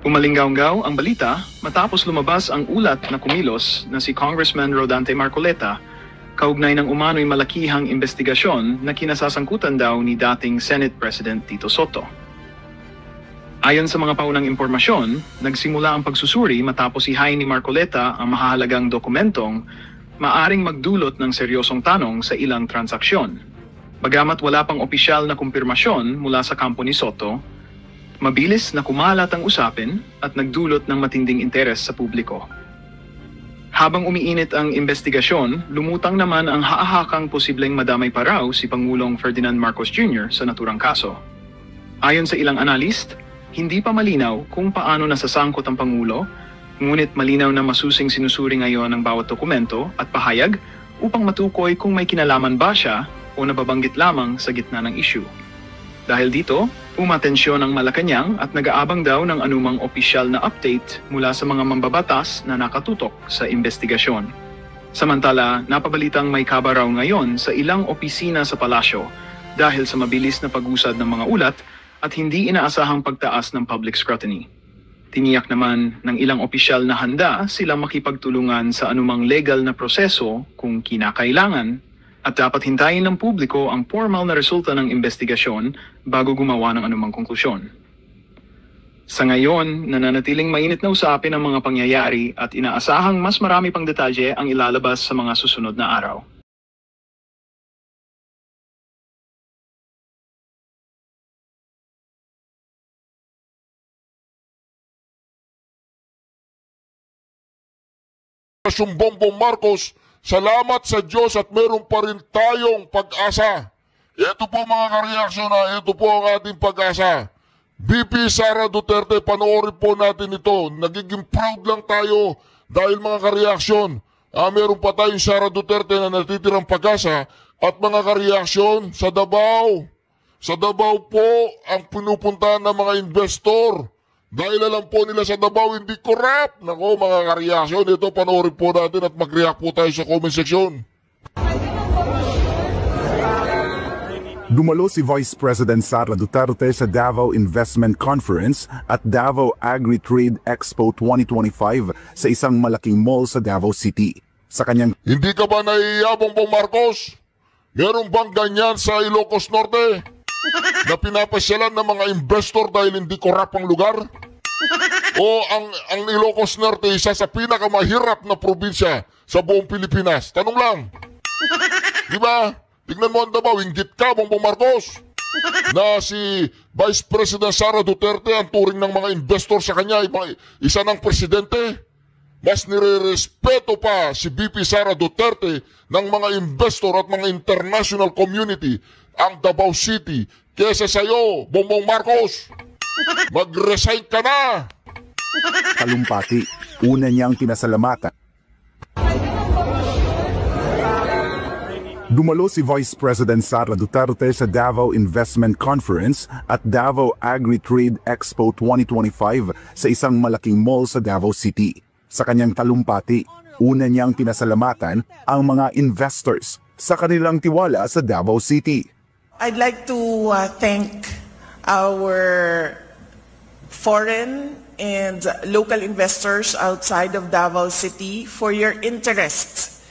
Umalinggaw-nggaw ang balita matapos lumabas ang ulat na kumilos na si Congressman Rodante Marcoleta kaugnay ng umano'y malakihang investigasyon na kinasasangkutan daw ni dating Senate President Tito Soto. Ayon sa mga paunang impormasyon, nagsimula ang pagsusuri matapos ihain ni Marcoleta ang mahahalagang dokumentong maaring magdulot ng seryosong tanong sa ilang transaksyon. Bagamat wala pang opisyal na kumpirmasyon mula sa kampo ni Soto, mabilis na kumalat ang usapin at nagdulot ng matinding interes sa publiko. Habang umiinit ang investigasyon, lumutang naman ang haahakang posibleng madamay pa raw si Pangulong Ferdinand Marcos Jr. sa naturang kaso. Ayon sa ilang analyst, hindi pa malinaw kung paano nasasangkot ang Pangulo, ngunit malinaw na masusing sinusuri ngayon ang bawat dokumento at pahayag upang matukoy kung may kinalaman ba siya o nababanggit lamang sa gitna ng issue. Dahil dito, umatensyon ang Malacanang at nag-aabang daw ng anumang opisyal na update mula sa mga mambabatas na nakatutok sa investigasyon. Samantala, napabalitang may kabaraw ngayon sa ilang opisina sa palasyo dahil sa mabilis na pag-usad ng mga ulat at hindi inaasahang pagtaas ng public scrutiny. Tiniyak naman ng ilang opisyal na handa silang makipagtulungan sa anumang legal na proseso kung kinakailangan, at dapat hintayin ng publiko ang formal na resulta ng investigasyon bago gumawa ng anumang konklusyon. Sa ngayon, nananatiling mainit na usapin ang mga pangyayari at inaasahang mas marami pang detalye ang ilalabas sa mga susunod na araw. Bongbong Marcos, salamat sa Diyos at meron pa rin tayong pag-asa. Ito po mga kareaksyon na, ito po ang ating pag-asa. VP Sara Duterte, panoorin po natin ito. Nagiging proud lang tayo dahil mga kareaksyon, meron pa tayong Sara Duterte na natitirang pag-asa at mga kareaksyon sa Davao. Sa Davao po ang pinupuntahan ng mga investor. Dahil alam po nila sa Davao hindi corrupt. Nako mga kareaksyon, ito panoorin po natin at mag-react po tayo sa comment section. Dumalo si Vice President Sara Duterte sa Davao Investment Conference at Davao Agri-Trade Expo 2025 sa isang malaking mall sa Davao City. Sa kanyang Hindi ka ba naiiya, Bongbong Marcos? Meron bang ganyan sa Ilocos Norte? Na pinapasyalan ng mga investor dahil hindi corrupt ang lugar? O ang Ilocos Norte isa sa pinakamahirap na probinsya sa buong Pilipinas? Tanong lang. Di ba? Tignan mo ang Davao, inggit ka, Bongbong Marcos. Na si Vice President Sara Duterte, ang turing ng mga investor sa kanya, isa ng presidente. Mas nire-respeto pa si VP Sara Duterte ng mga investor at mga international community ang Davao City kesa sa'yo, Bongbong Marcos. Mag-resign ka na! talumpati, una niyang pinasalamatan. Dumalo si Vice President Sara Duterte sa Davao Investment Conference at Davao Agri-Trade Expo 2025 sa isang malaking mall sa Davao City. Sa kanyang talumpati, una niyang pinasalamatan ang mga investors sa kanilang tiwala sa Davao City. I'd like to thank our foreign and local investors outside of Davao City for your interest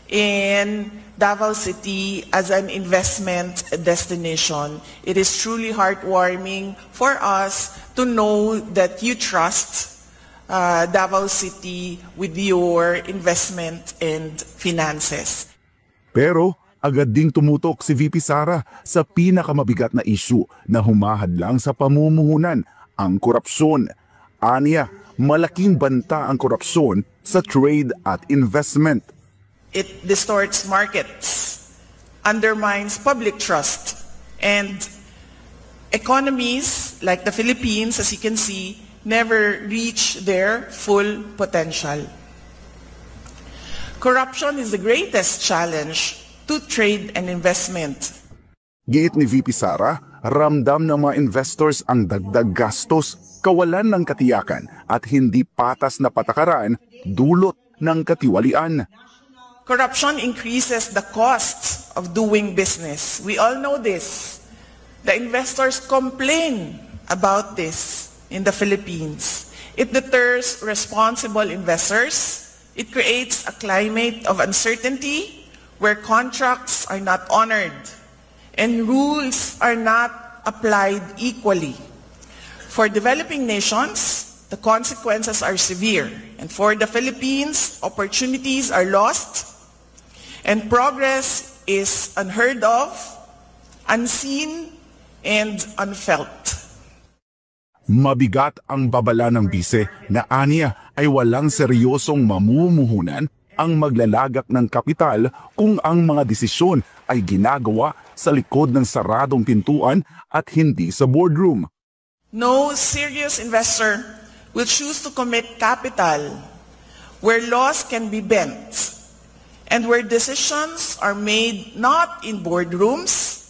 in Davao City as an investment destination. It is truly heartwarming for us to know that you trust Davao City with your investment and finances. Pero agad ding tumutok si VP Sara sa pinakamabigat na issue na humahadlang sa pamumuhunan, ang korupsyon. Aniya, malaking banta ang korupsyon sa trade at investment. It distorts markets, undermines public trust, and economies like the Philippines, as you can see, never reach their full potential. Corruption is the greatest challenge to trade and investment. Giit ni VP Sara, ramdam ng mga investors ang dagdag gastos, kawalan ng katiyakan at hindi patas na patakaran dulot ng katiwalian. Corruption increases the cost of doing business. We all know this. The investors complain about this in the Philippines. It deters responsible investors. It creates a climate of uncertainty where contracts are not honored and rules are not applied equally. For developing nations, the consequences are severe. And for the Philippines, opportunities are lost and progress is unheard of, unseen, and unfelt. Mabigat ang babala ng bise na aniya ay walang seryosong mamumuhunan ang maglalagak ng kapital kung ang mga desisyon ay ginagawa sa likod ng saradong pintuan at hindi sa boardroom. No serious investor will choose to commit capital where laws can be bent and where decisions are made not in boardrooms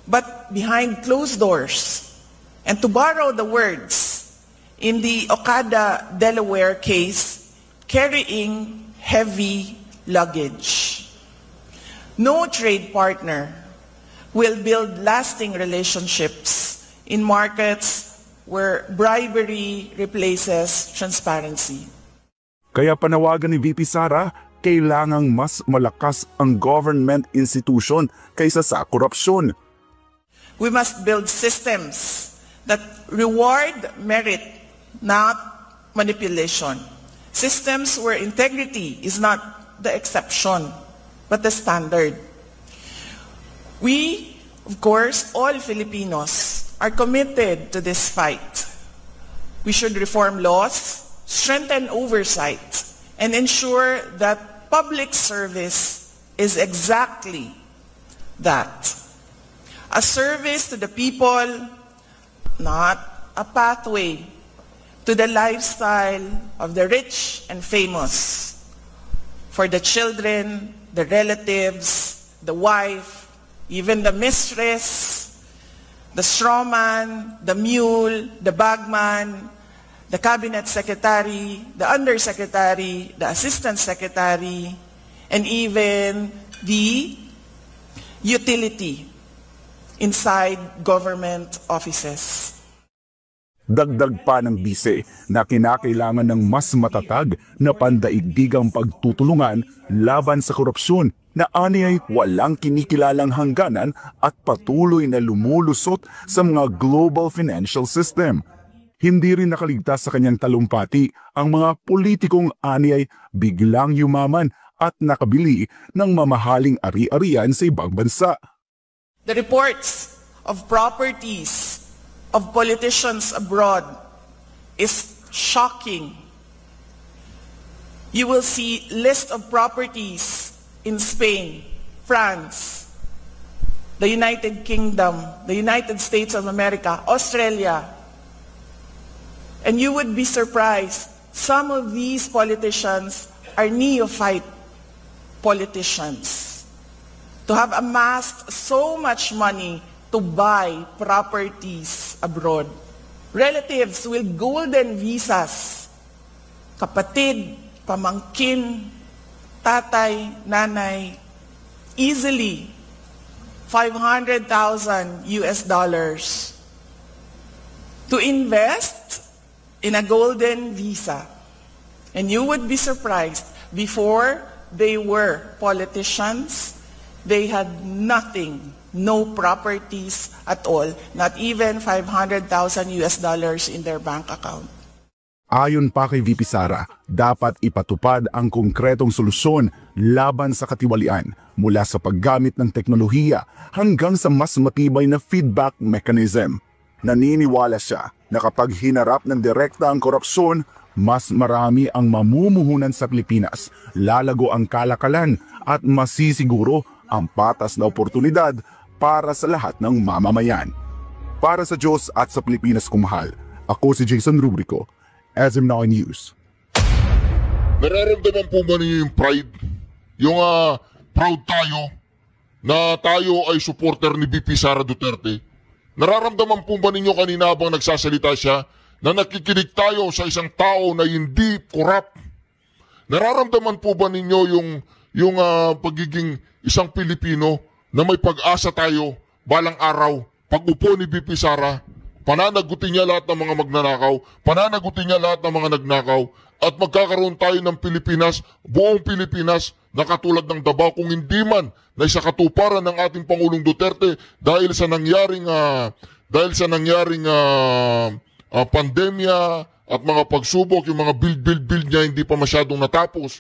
but behind closed doors. And to borrow the words in the Okada, Delaware case, carrying heavy luggage. No trade partner will build lasting relationships in markets where bribery replaces transparency. Kaya panawagan ni VP Sara, kailangang mas malakas ang government institution kaysa sa korupsyon. We must build systems that reward merit, not manipulation. Systems where integrity is not the exception, but the standard. We, of course, all Filipinos, are committed to this fight. We should reform laws, strengthen oversight, and ensure that public service is exactly that. A service to the people, not a pathway to the lifestyle of the rich and famous. For the children, the relatives, the wife, even the mistress, the strawman, the mule, the bagman, the cabinet secretary, the undersecretary, the assistant secretary, and even the utility inside government offices. Dagdag pa ng bise na kinakailangan ng mas matatag na pandaigdigang pagtutulungan laban sa korupsyon na aniyay walang kinikilalang hangganan at patuloy na lumulusot sa mga global financial system. Hindi rin nakaligtas sa kanyang talumpati ang mga politikong aniyay biglang yumaman at nakabili ng mamahaling ari-arian sa ibang bansa. The reports of properties of politicians abroad is shocking. You will see list of properties in Spain, France, the United Kingdom, the United States of America, Australia. And you would be surprised, some of these politicians are neophyte politicians. To have amassed so much money to buy properties abroad. Relatives with golden visas, kapatid, pamangkin, tatay, nanay, easily $500,000 to invest in a golden visa. And you would be surprised, before they were politicians, they had nothing, no properties at all, not even $500,000 in their bank account. Ayon pa kay VP Sara, dapat ipatupad ang konkretong solusyon laban sa katiwalian mula sa paggamit ng teknolohiya hanggang sa mas matibay na feedback mechanism. Naniniwala siya na kapag hinarap ng direkta ang korupsyon, mas marami ang mamumuhunan sa Pilipinas, lalago ang kalakalan at masisiguro ang patas na oportunidad para sa lahat ng mamamayan. Para sa Diyos at sa Pilipinas kumahal, ako si Jason Rubrico, SM9 News. Nararamdaman po ba ninyo yung pride? Yung proud tayo na tayo ay supporter ni VP Sara Duterte? Nararamdaman po ba ninyo kanina habang nagsasalita siya na nakikinig tayo sa isang tao na hindi korap? Nararamdaman po ba ninyo yung pagiging isang Pilipino na may pag-asa tayo balang araw pag upo ni VP Sara pananagutin niya lahat ng mga magnanakaw, pananagutin niya lahat ng mga nagnakaw, at magkakaroon tayo ng Pilipinas, buong Pilipinas, na katulad ng Davao, kung hindi man na isa katuparan ng ating Pangulong Duterte dahil sa nangyaring pandemya at mga pagsubok, yung mga build niya hindi pa masyadong natapos.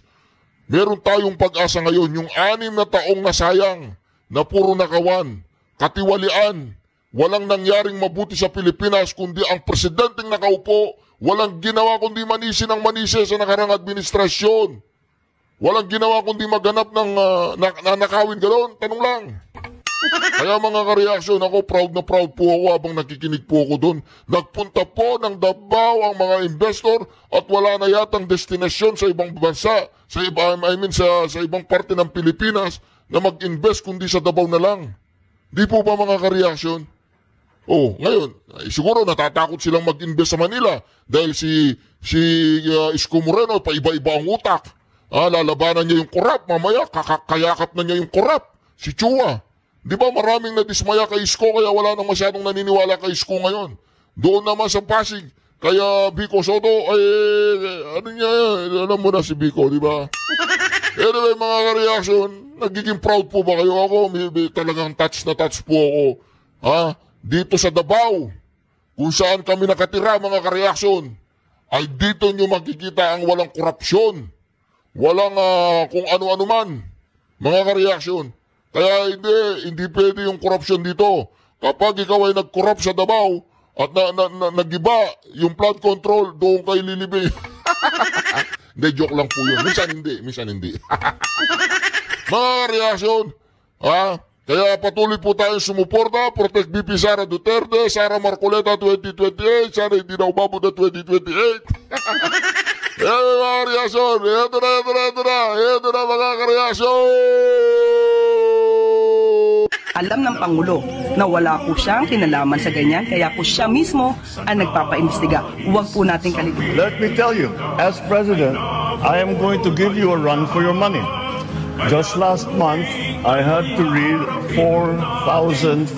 Meron tayong pag-asa ngayon, yung 6 na taong nasayang, na puro nakawan, katiwalian, walang nangyaring mabuti sa Pilipinas, kundi ang presidenteng nakaupo, walang ginawa kundi manisi ng manisi sa nakarang administrasyon. Walang ginawa kundi maghanap ng nanakawin gano'n. Tanong lang. Kaya mga kareaksyon, ako proud na proud po ako habang nakikinig po ako doon. Nagpunta po ng Davao ang mga investor at wala na yatang destinasyon sa ibang bansa, sa ibang parte ng Pilipinas na mag-invest kundi sa Davao na lang. Di po ba mga kareaksyon? Oh, ngayon, siguro natatakot silang mag-invest sa Manila dahil si Isko Moreno, paiba-iba ang utak. Lalabanan niya yung korap, mamaya kayakap na niya yung korap, si Chua. Di ba maraming nadismaya kay Isko kaya wala nang masyadong naniniwala kay Isko ngayon. Doon naman sa Pasig, kaya Vico Soto, alam mo na si Vico, di ba? Anyway, mga ka-reaction, nagiging proud po ba kayo? Ako, talagang touch na touch po ako. Dito sa Davao, kung saan kami nakatira, mga ka-reaction, ay dito nyo makikita ang walang korupsyon. Walang kung ano-ano man, mga ka-reaction. Kaya hindi pwede yung korupsyon dito. Kapag ikaw ay nag-corrupt sa Davao at nag-iba yung flood control, doon kay lilibing. Hindi, joke lang po yun. Minsan hindi. Mga ka-reaction, kaya patuloy po tayong sumuporta, protect BP Sara Duterte, Sara Marcoleta 2028, sana hindi na umabot na 2028. Mga kareaksyon, ito na mga kareaksyon! Alam ng Pangulo na wala po siyang kinalaman sa ganyan, kaya po siya mismo ang nagpapaimbestiga. Huwag po natin kalimutan. Let me tell you, as President, I am going to give you a run for your money. Just last month, I had to read 4,057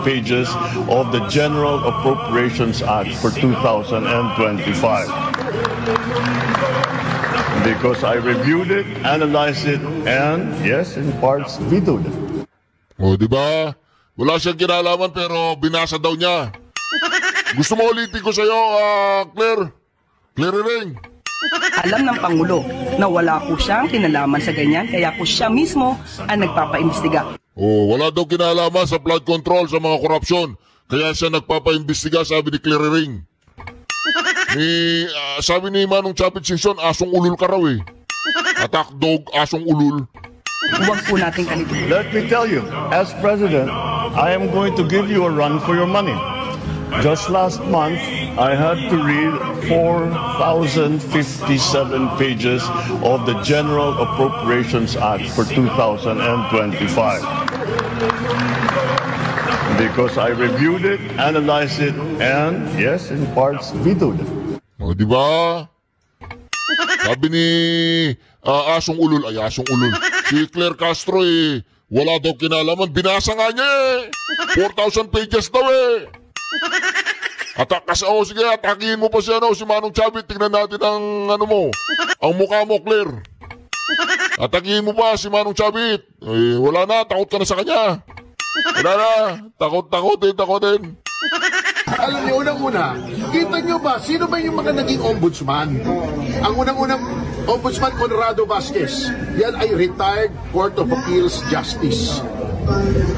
pages of the General Appropriations Act for 2025. Because I reviewed it, analyzed it, and, yes, in parts, vetoed it. O, di ba? Wala siyang kinalaman pero binasa daw niya. Gusto mo ulitin ko sa'yo, Claire? Claire Ring? Alam ng Pangulo na wala po siyang kinalaman sa ganyan, kaya po siya mismo ang nagpapaimbestiga. Wala daw kinalaman sa flood control, sa mga korupsyon. Kaya siya nagpapaimbestiga, sabi ni Claire Ring. Sabi ni Manong Chapit Singson, asong ulul ka raw eh. Attack dog, asong ulul. Huwag po natin kalimutan. Let me tell you, as President, I am going to give you a run for your money. Just last month, I had to read 4,057 pages of the General Appropriations Act for 2025. Because I reviewed it, analyzed it, and, yes, in parts, vetoed it. O, di ba? Sabi ni Asong Ulul, si Claire Castro wala daw kinalaman. Binasa nga niya 4,000 pages daw sige, atakihin mo pa siya, si Manong Chavit. Tingnan natin ang ang mukha mo, Claire. Atakihin mo pa si Manong Chavit. Wala na, takot ka na sa kanya. Wala na, takotin. Alam niyo, unang-una, kita niyo ba, sino ba yung mga naging ombudsman? Ang unang-unang ombudsman, Conrado Vasquez. Yan ay retired Court of Appeals Justice.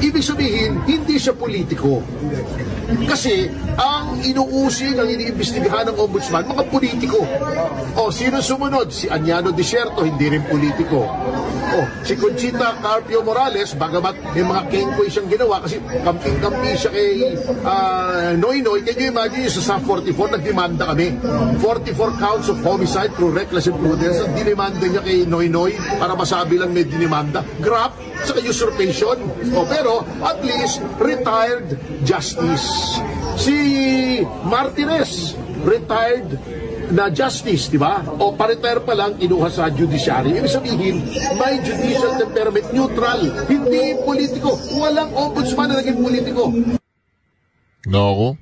Ibig sabihin, hindi siya politiko. Kasi ang inuusig, ang iniimbestigahan ng ombudsman, mga politiko. Sino sumunod? Si Aniano Desierto, hindi rin politiko. Si Conchita Carpio Morales, bagamat may mga kengkoy siyang ginawa kasi kamping-kampi siya kay Noynoy. Can you imagine, sa 44, nagdemanda kami. 44 counts of homicide through reckless imprudence. Ang dinimanda niya kay Noynoy para masabi lang may dinimanda. Graft, saka usurpation. Pero at least retired justice. Si Martinez, retired na justice, di ba? Pa-retire pa lang, inuha sa judiciary. Ibig sabihin, may judicial temperament, neutral, hindi politiko. Walang ombudsman na naging politiko. Nako,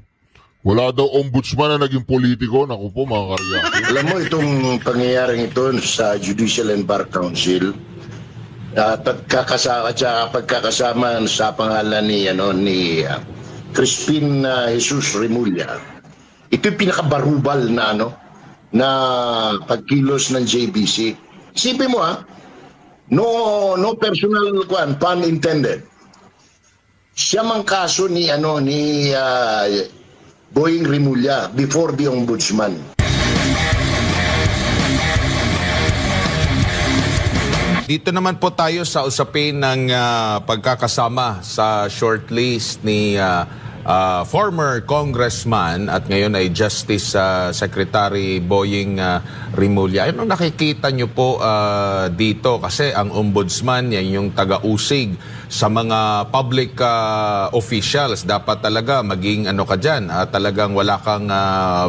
Wala daw ombudsman na naging politiko. Naku po mga karyaki. Alam mo itong pangyayaring ito sa Judicial and Bar Council, pagkakasama sa pangalan ni Crispin Jesus Remulla, ito yung pinakabarubal na pagkilos ng JBC. Isipin mo no personal pun intended. Siya mang kaso ni Boying Remulla before the ombudsman. Dito naman po tayo sa usapin ng pagkakasama sa shortlist ni former congressman at ngayon ay Justice Secretary Boying Remulla. Ano nakikita nyo po dito? Kasi ang ombudsman, yan yung taga-usig sa mga public officials. Dapat talaga maging ka dyan. Talagang wala kang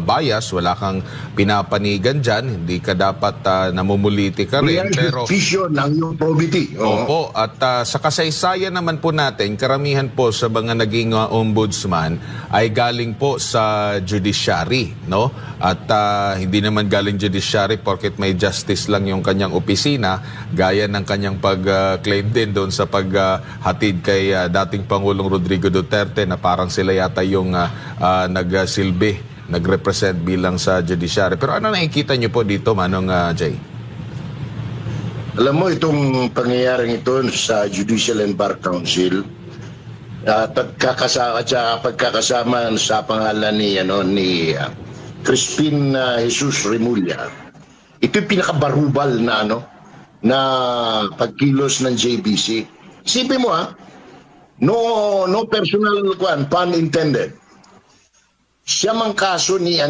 bias, wala kang pinapanigan dyan. Hindi ka dapat namumuliti ka rin. Pero ng yung probity. Opo. At sa kasaysayan naman po natin, karamihan po sa mga naging ombudsman ay galing po sa judiciary, no? At hindi naman galing judiciary porket may justice lang yung kanyang opisina, gaya ng kanyang pag-claim din doon sa paghatid kay dating Pangulong Rodrigo Duterte na parang sila yata yung nagsilbi, nag-represent bilang sa judiciary. Pero ano nakikita nyo po dito, Manong Jay? Alam mo itong pangyayaring ito sa Judicial and Bar Council, pagkakasama sa pangalan ni Crispin Jesus Remulla, ito yung pinakabarubal na pagkilos ng JBC. Isipin mo no personal pun intended. Siya mang kaso ni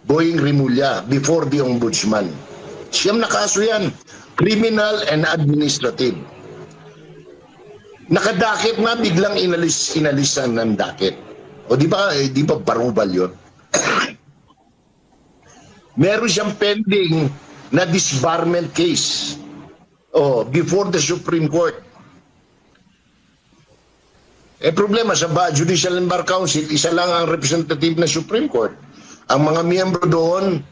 Boying Remulla before the ombudsman. Siyam na kaso yan, criminal and administrative. Nakadakit na biglang inalisan ng dakit. O di ba barubal yun? Meron siyang pending na disbarment case before the Supreme Court. Problema sa Judicial and Bar Council, isa lang ang representative na Supreme Court. Ang mga miyembro doon,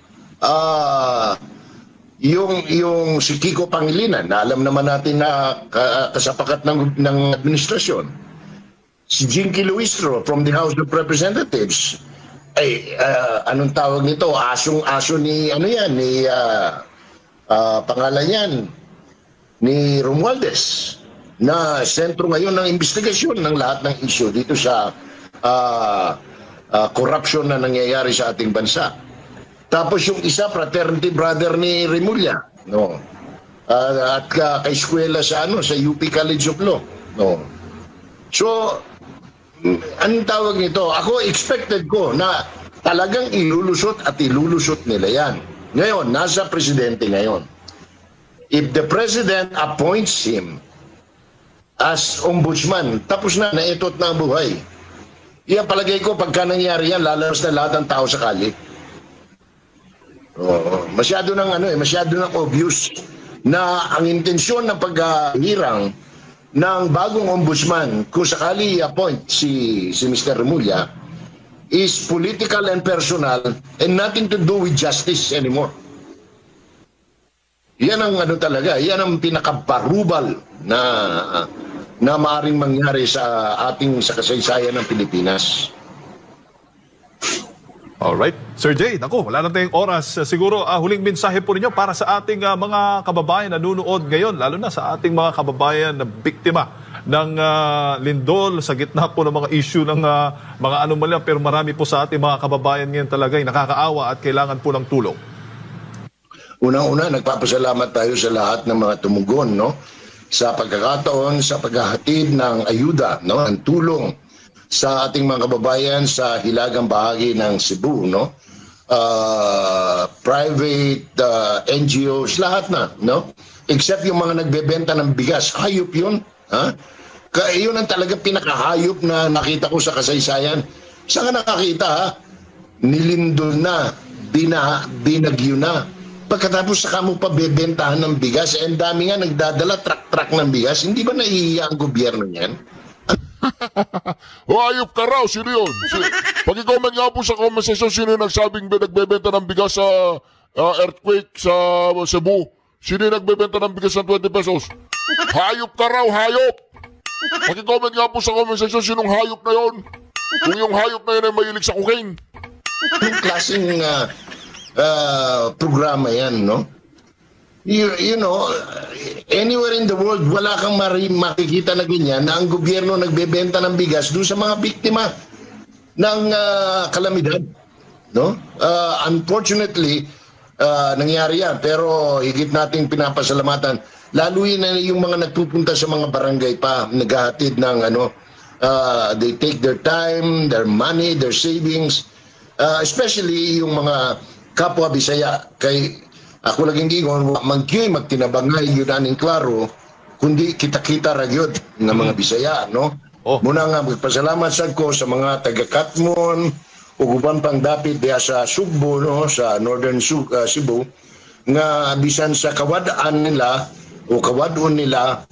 yung si Kiko Pangilinan, na alam naman natin na kasapakat ng administrasyon. Si Jinky Luistro from the House of Representatives, anong tawag nito? Asong-aso ni pangalan yan, ni Romualdez, na sentro ngayon ng investigasyon ng lahat ng issue dito sa corruption na nangyayari sa ating bansa. Tapos yung isa, fraternity brother ni Remulla, at kaeskwela sa UP College of Law. So, anong tawag nito? Ako, expected ko na talagang ilulusot nila yan. Ngayon, nasa presidente ngayon. If the president appoints him as ombudsman, tapos na, naitot na ang buhay. Iyan palagay ko, pagka nangyari yan, lalabas na lahat ng tao sa kali. Masyado ng obvious na ang intensyon ng paghihirang ng bagong ombudsman kung sakali i-appoint si Mr. Remulla is political and personal and nothing to do with justice anymore. Yan ang talaga, yan ang pinakabarubal na maaring mangyari sa kasaysayan ng Pilipinas. Alright. Sir Jay, wala na tayong oras. Siguro huling mensahe po ninyo para sa ating mga kababayan na nunood ngayon, lalo na sa ating mga kababayan na biktima ng lindol sa gitna po ng mga issue ng mga anomalya, pero marami po sa ating mga kababayan ngayon talaga ay nakakaawa at kailangan po ng tulong. Unang-una, nagpapasalamat tayo sa lahat ng mga tumugon sa pagkakataon, sa paghahatid ng ayuda, ng tulong sa ating mga kababayan sa hilagang bahagi ng Cebu, private NGOs, lahat na, except yung mga nagbebenta ng bigas. Hayop yun, yun ang talagang pinakahayop na nakita ko sa kasaysayan. Saan ka nakakita, nilindol na, binagyo na, pagkatapos saka mo pa bebentahan ng bigas, ang dami nga nagdadala truck ng bigas, hindi ba nahihiya ang gobyerno niyan? O ayop ka raw, sino yun? Pag-comment nga po sa comment section, sino yung nagsabing nagbebenta ng bigas sa earthquake sa Cebu? Sino yung nagbebenta ng bigas ng 20 pesos? Hayop ka raw, hayop! Pag-comment nga po sa comment section, sinong hayop na yon? Kung yung hayop na yun ay mahilig sa cocaine. Yung klaseng programa yan, no? You know, anywhere in the world, wala kang makikita na ganyan na ang gobyerno nagbebenta ng bigas doon sa mga biktima ng kalamidad. No? Unfortunately, nangyari yan. Pero higit nating pinapasalamatan. Lalo yun na yung mga nagpupunta sa mga barangay pa, naghahatid ng they take their time, their money, their savings, especially yung mga kapwa Bisaya. Kay ako laging gingon, magtinabangay yun aning klaro, kundi kita-kita ragyod ng mga Bisaya, no? Muna nga, magpasalamat sad ko sa mga taga-Katmon, o uban pang dapit diya sa Sugbo, no? Sa Northern Cebu, nga bisan sa kawadaan nila, o kawadon nila,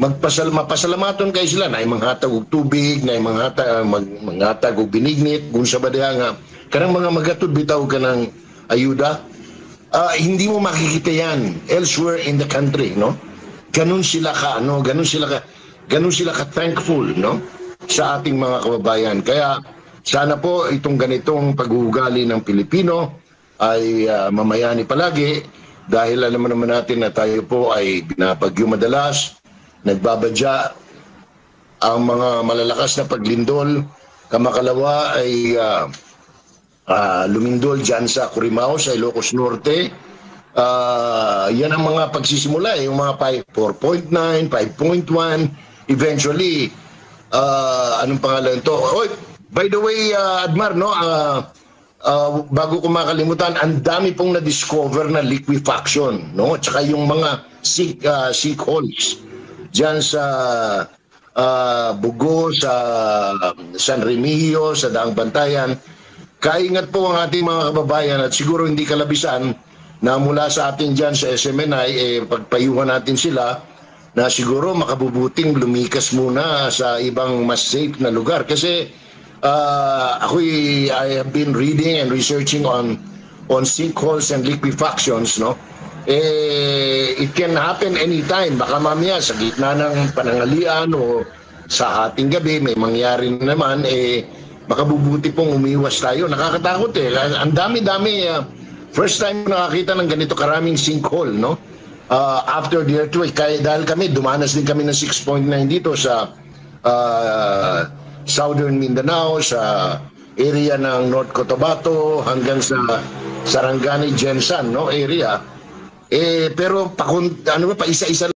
mapasalamaton kayo sila, na manghatag og tubig, na manghatag og binignit, kung sa ba diya nga, karang mga magatod bitaw ka ng ayuda, hindi mo makikita yan elsewhere in the country, no? Ganun sila ka, no? Ganun sila ka thankful, no? Sa ating mga kababayan. Kaya sana po itong ganitong pag-uugali ng Pilipino ay mamayani palagi dahil alam naman natin na tayo po ay binabagyo madalas, nagbabadya ang mga malalakas na paglindol, kamakalawa ay lumindol dyan sa Curimao, sa Ilocos Norte. Yan ang mga pagsisimula, yung mga 4.9, 5.1, eventually, anong pangalan ito? Oh, by the way, Admar, no, bago ko makalimutan, ang dami pong na-discover na liquefaction, no? Tsaka yung mga sinkholes dyan sa Bugo, sa San Remigio, sa Daang Bantayan. Kaingat po ang ating mga kababayan at siguro hindi kalabisan na mula sa atin dyan sa SMNI, pagpayuhan natin sila na siguro makabubuting lumikas muna sa ibang mas safe na lugar. Kasi I have been reading and researching on sinkholes and liquefactions, no? It can happen anytime. Baka mamaya sa gitna ng panangalian o sa ating gabi may mangyari naman, makabubuti pong umiwas tayo. Nakakatakot Ang dami-dami. First time nakakita ng ganito karaming sinkhole, no? After the earthquake. Dahil kami, dumanas din kami ng 6.9 dito sa Southern Mindanao, sa area ng North Cotabato, hanggang sa Sarangani, Jensan, no? Area. Pero pa isa-isa